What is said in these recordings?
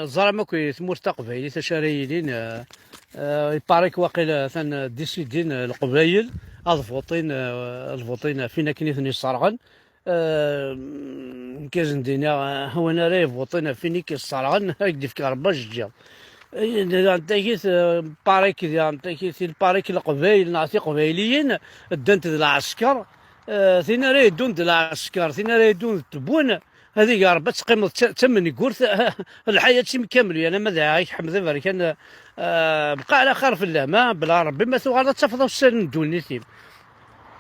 زرا كوي ثمور تقبايلي تشاريلين يباريك واقيلا ثان ديسيدين القبايل الفوطين الفوطين فينا كنيثني صارغن كازن دينا هو انا راي فوطينا فيني كي صارغن هاك في كرباج جا انتيكيت باريك انتيكيت الباريك القبايل نعطي قبايليين دنت العسكر ثينا راي دون العسكر ثينا راي دون تبون هذيك يا رب تقيم تمني قرث الحياة تيم كامل انا ماذا عايش حمد بارك انا بقى على خير في الله ما بلا ربي ما ثوغ تفضل السن دونيتي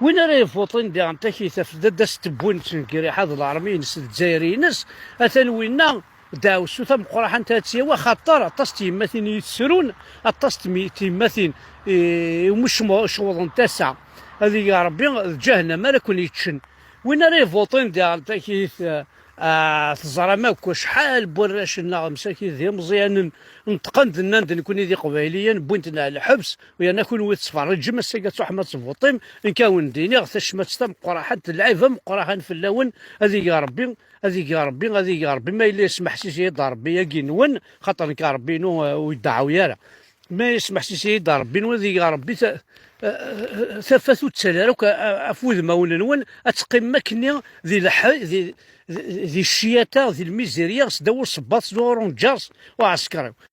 وين راهي فوطين دي عم تاكي تفدد ستبون تنكري حظ العربيين الجزائريين ناس اثن وينا داو السوثا مقرحه تاتسيا وخطر طاس تيماثين يتسرون طاس تيماثين ومش شغل تاسع هذه يا ربي جهنم ما كون يتشن وين راهي فوطين دي عم تاكي تزرى ماكو شحال براش مساكين ذي مزيان نتقند نكون نكون ذي قبايليا بوينتنا على الحبس ويا نكون ويتفرج مساكا صحمة فوطيم ان كان ديني غثاش ما تستم قراحة اللعيبة مقراحة في اللون هذه يا ربي هذه يا ربي هذه يا ربي ما يلي يسمح سي ربي يا نون خاطر ربي نو ويدعوا يالا ما يسمح سي ربي وذي يا ربي ثفثوا تسالروك افوذ ماون نون اتقيم مكني ذي الشياطه ذي الميزيريا سداو صباط زورون جاس وعسكري